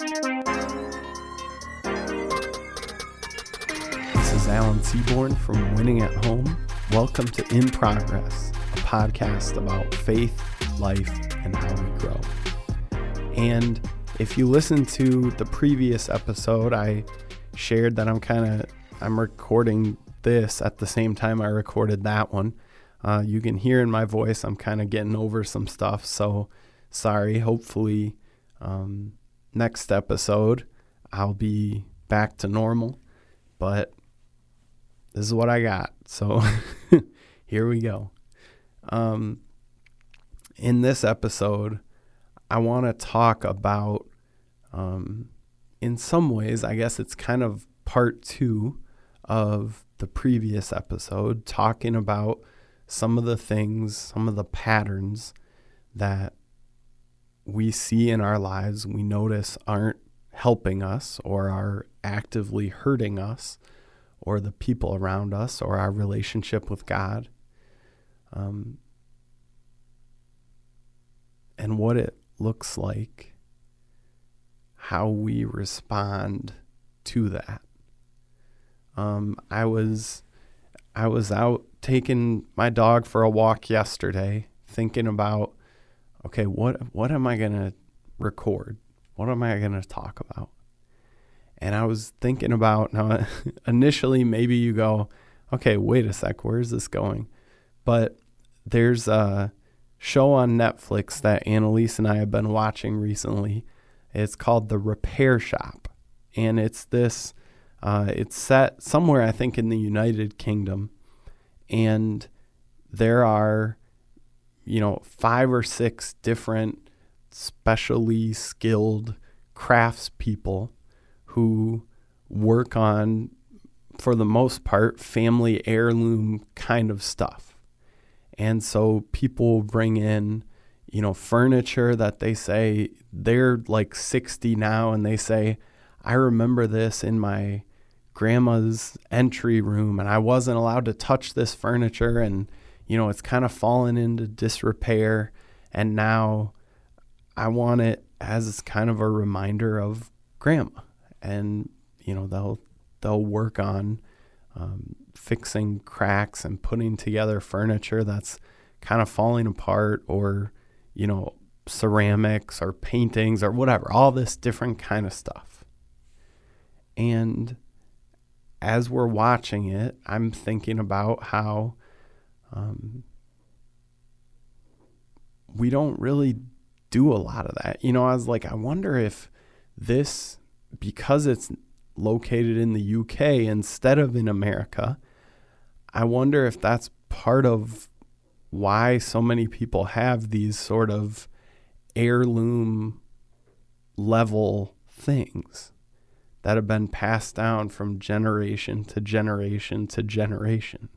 This is Alan Seaborn from Winning at Home. Welcome to In Progress, a podcast about faith, life, and how we grow. And if you listen to the previous episode, I shared that I'm recording this at the same time I recorded that one. You can hear in my voice I'm kind of getting over some stuff, so sorry. Hopefully next episode I'll be back to normal, but this is what I got, so here we go. In this episode, I want to talk about, in some ways, I guess it's kind of part 2 of the previous episode, talking about some of the things, some of the patterns that we see in our lives, we notice aren't helping us or are actively hurting us or the people around us or our relationship with God, and what it looks like, how we respond to that. I was out taking my dog for a walk yesterday, thinking about, okay, what am I going to record? What am I going to talk about? And I was thinking about, now initially maybe you go, okay, wait a sec, where's this going? But there's a show on Netflix that Annalise and I have been watching recently. It's called The Repair Shop. And it's this, it's set somewhere, I think, in the United Kingdom. And there are, 5 or 6 different specially skilled craftspeople who work on, for the most part, family heirloom kind of stuff. And so people bring in, furniture that they say they're like 60 now, and they say, I remember this in my grandma's entry room, and I wasn't allowed to touch this furniture, and it's kind of fallen into disrepair, and now I want it as kind of a reminder of grandma. And they'll work on fixing cracks and putting together furniture that's kind of falling apart, or ceramics or paintings or whatever, all this different kind of stuff. And as we're watching it, I'm thinking about how we don't really do a lot of that. I was like, I wonder if this, because it's located in the UK instead of in America, I wonder if that's part of why so many people have these sort of heirloom level things that have been passed down from generation to generation to generation.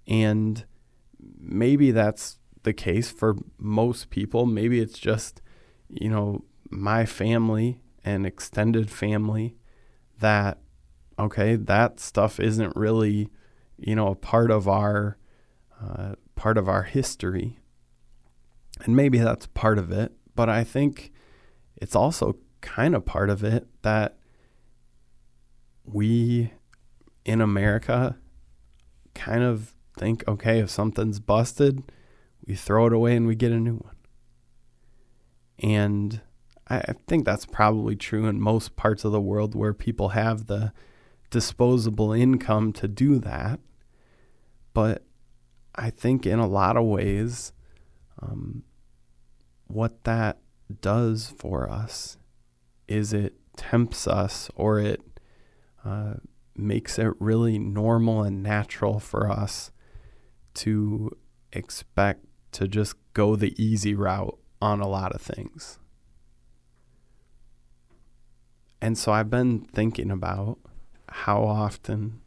And maybe that's the case for most people. Maybe it's just, my family and extended family that, okay, that stuff isn't really, a part of our history. And maybe that's part of it, but I think it's also kind of part of it that we in America kind of think, okay, if something's busted, we throw it away and we get a new one. And I think that's probably true in most parts of the world where people have the disposable income to do that. But I think in a lot of ways, what that does for us is it tempts us, or it makes it really normal and natural for us to expect to just go the easy route on a lot of things. And so I've been thinking about how often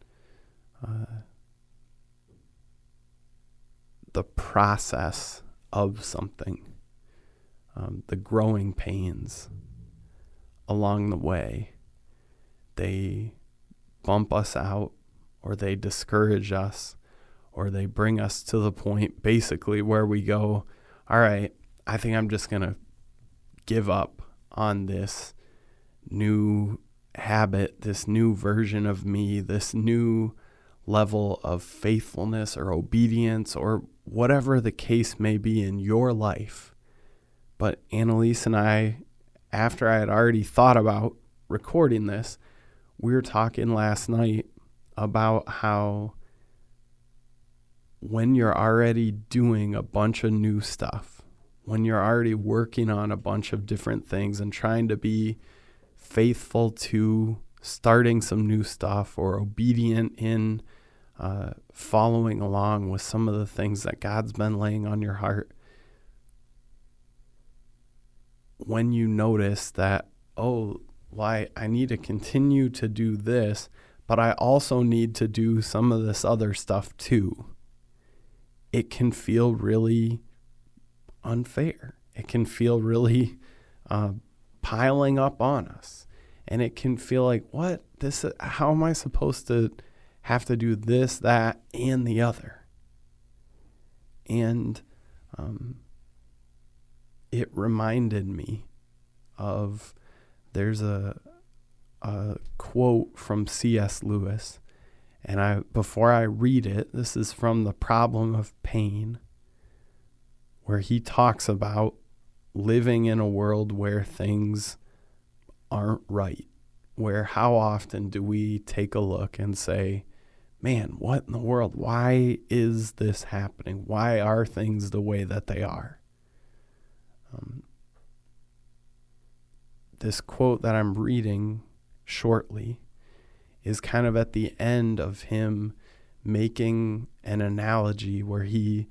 the process of something, the growing pains along the way, they bump us out, or they discourage us, or they bring us to the point basically where we go, all right, I think I'm just going to give up on this new habit, this new version of me, this new level of faithfulness or obedience or whatever the case may be in your life. But Annalise and I, after I had already thought about recording this, we were talking last night about how when you're already doing a bunch of new stuff, when you're already working on a bunch of different things and trying to be faithful to starting some new stuff or obedient in following along with some of the things that God's been laying on your heart, when you notice that, oh, well, I need to continue to do this, but I also need to do some of this other stuff too, it can feel really unfair. It can feel really piling up on us. And it can feel like, how am I supposed to have to do this, that, and the other? And it reminded me of, there's a quote from C.S. Lewis. And before I read it, this is from The Problem of Pain, where he talks about living in a world where things aren't right, where how often do we take a look and say, man, what in the world? Why is this happening? Why are things the way that they are? This quote that I'm reading shortly is kind of at the end of him making an analogy where he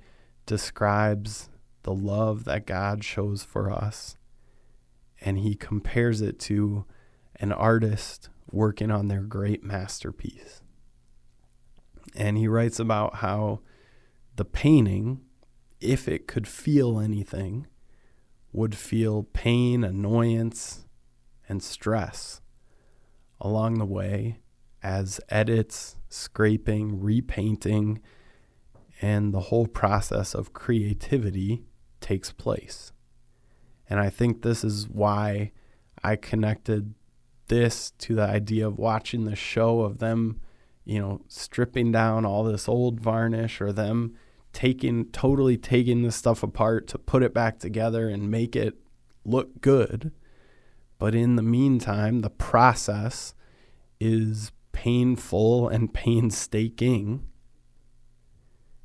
describes the love that God shows for us, and he compares it to an artist working on their great masterpiece. And he writes about how the painting, if it could feel anything, would feel pain, annoyance, and stress along the way as edits, scraping, repainting, and the whole process of creativity takes place. And I think this is why I connected this to the idea of watching the show, of them, stripping down all this old varnish, or them totally taking this stuff apart to put it back together and make it look good. But in the meantime, the process is painful and painstaking.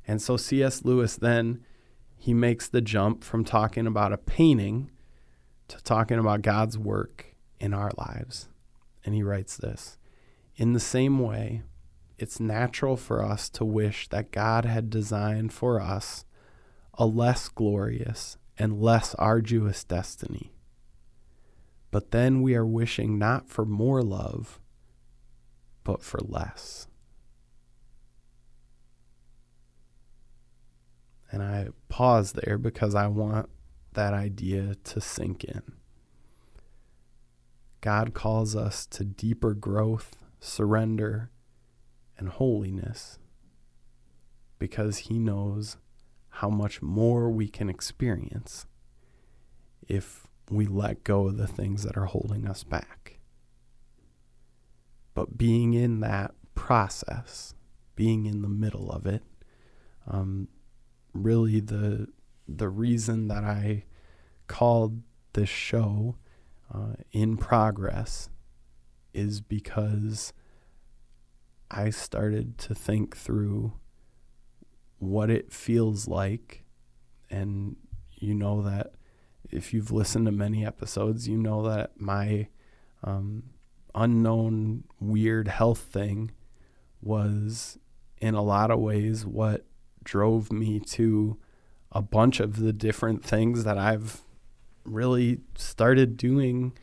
And so C.S. Lewis then, he makes the jump from talking about a painting to talking about God's work in our lives. And he writes this: in the same way, it's natural for us to wish that God had designed for us a less glorious and less arduous destiny. But then we are wishing not for more love, but for less. And I pause there because I want that idea to sink in. God calls us to deeper growth, surrender, and holiness because he knows how much more we can experience if we let go of the things that are holding us back. But being in that process, being in the middle of it, really the reason that I called this show In Progress is because I started to think through what it feels like. And you know that if you've listened to many episodes, you know that my unknown weird health thing was in a lot of ways what drove me to a bunch of the different things that I've really started doing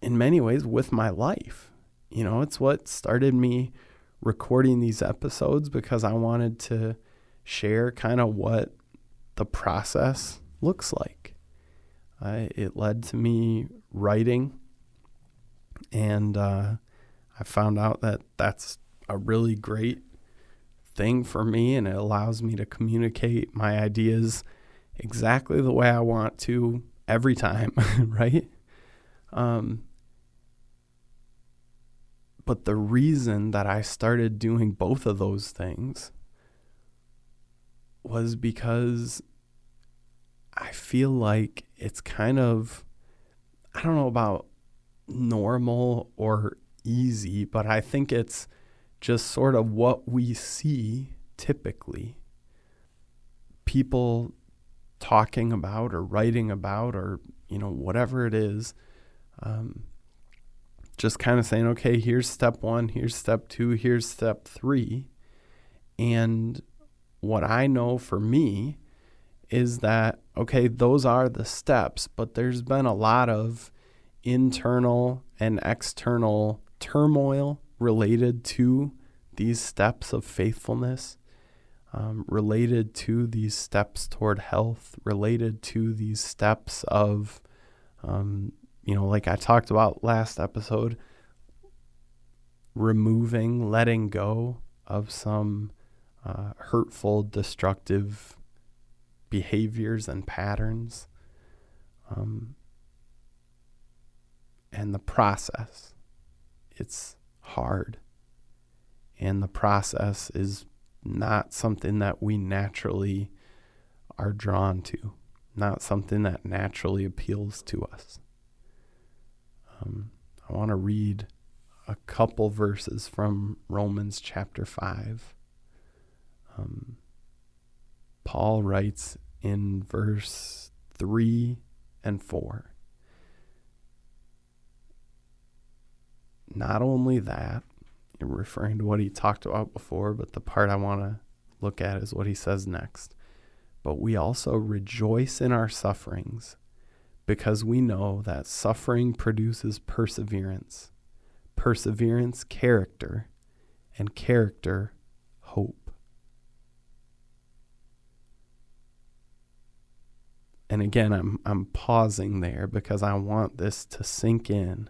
in many ways with my life. It's what started me recording these episodes, because I wanted to share kind of what the process looks like. It led to me writing, and I found out that that's a really great thing for me, and it allows me to communicate my ideas exactly the way I want to every time, right? But the reason that I started doing both of those things was because I feel like it's kind of, I don't know about normal or easy, but I think it's just sort of what we see typically. People talking about or writing about or, whatever it is, just kind of saying, okay, here's step 1, here's step 2, here's step 3. And what I know for me is that, okay, those are the steps, but there's been a lot of internal and external turmoil related to these steps of faithfulness, related to these steps toward health, related to these steps of, like I talked about last episode, letting go of some hurtful, destructive behaviors and patterns, and the process. It's hard, and the process is not something that we naturally are drawn to, not something that naturally appeals to us. I want to read a couple verses from Romans chapter 5. Paul writes in verse 3 and 4. Not only that, referring to what he talked about before, but the part I want to look at is what he says next. But we also rejoice in our sufferings, because we know that suffering produces perseverance, perseverance, character, and character, hope. And again, I'm pausing there because I want this to sink in,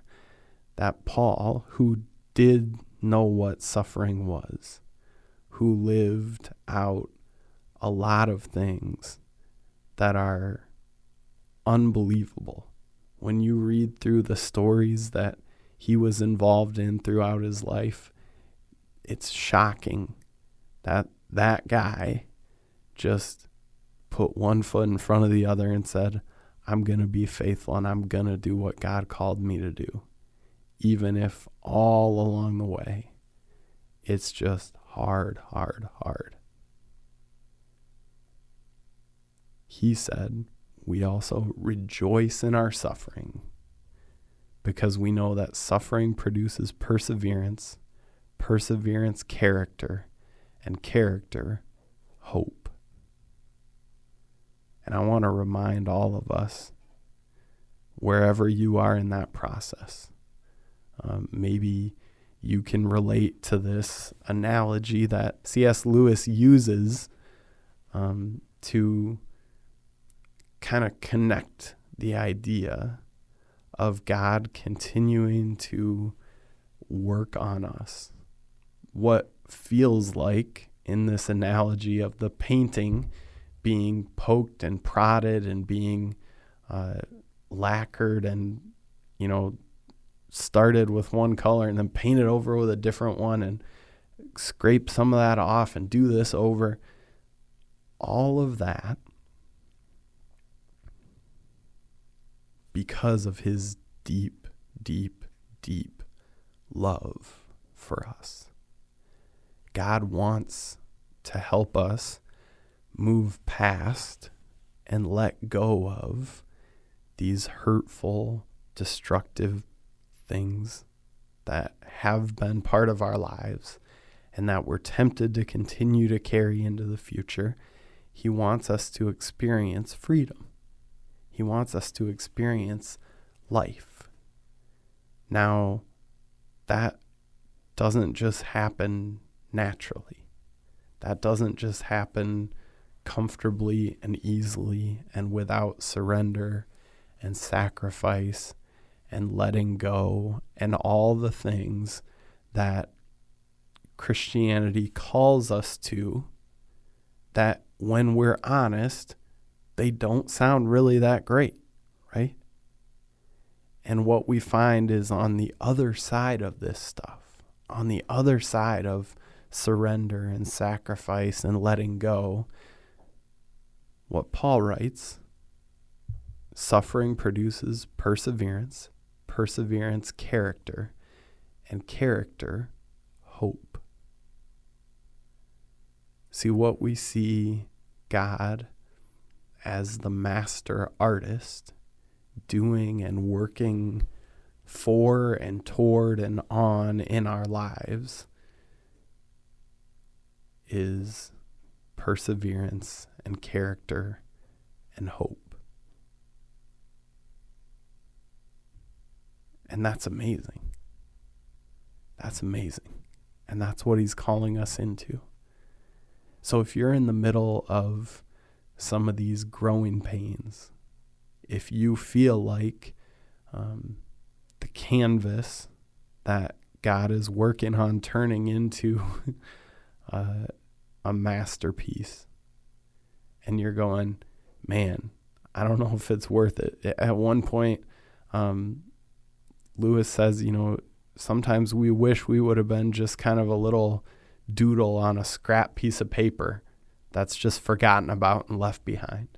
that Paul, who did know what suffering was, who lived out a lot of things that are unbelievable. When you read through the stories that he was involved in throughout his life, it's shocking that that guy just put one foot in front of the other and said, I'm going to be faithful and I'm going to do what God called me to do. Even if all along the way, it's just hard. He said, we also rejoice in our suffering, because we know that suffering produces perseverance, perseverance, character, and character, hope. And I want to remind all of us, wherever you are in that process, maybe you can relate to this analogy that C.S. Lewis uses to kind of connect the idea of God continuing to work on us. What feels like in this analogy of the painting being poked and prodded and being lacquered and, started with one color and then painted over with a different one and scrape some of that off and do this over. All of that because of his deep, deep, deep love for us. God wants to help us move past and let go of these hurtful, destructive things that have been part of our lives and that we're tempted to continue to carry into the future. He wants us to experience freedom. He wants us to experience life. Now, that doesn't just happen naturally. That doesn't just happen comfortably and easily and without surrender and sacrifice and letting go and all the things that Christianity calls us to, that when we're honest, they don't sound really that great, right? And what we find is on the other side of this stuff, on the other side of surrender and sacrifice and letting go, what Paul writes, suffering produces perseverance, perseverance, character, and character, hope. See, what we see God as the master artist doing and working for and toward and on in our lives is perseverance and character and hope. And that's amazing. That's amazing. And that's what he's calling us into. So if you're in the middle of some of these growing pains, if you feel like the canvas that God is working on turning into a masterpiece, and you're going, man, I don't know if it's worth it. At one point, Lewis says, sometimes we wish we would have been just kind of a little doodle on a scrap piece of paper that's just forgotten about and left behind.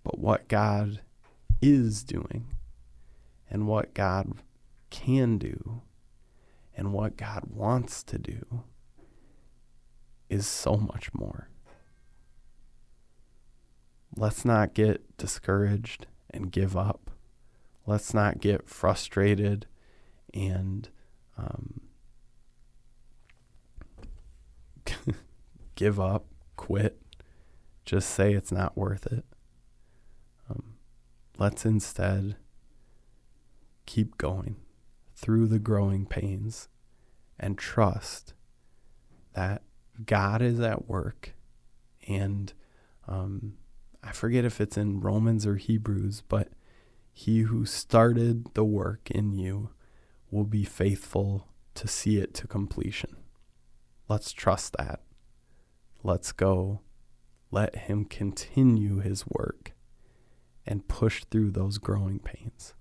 But what God is doing and what God can do and what God wants to do is so much more. Let's not get discouraged and give up. Let's not get frustrated and give up, quit, just say it's not worth it. Let's instead keep going through the growing pains and trust that God is at work. And I forget if it's in Romans or Hebrews, but he who started the work in you will be faithful to see it to completion. Let's trust that. Let's go. Let him continue his work and push through those growing pains.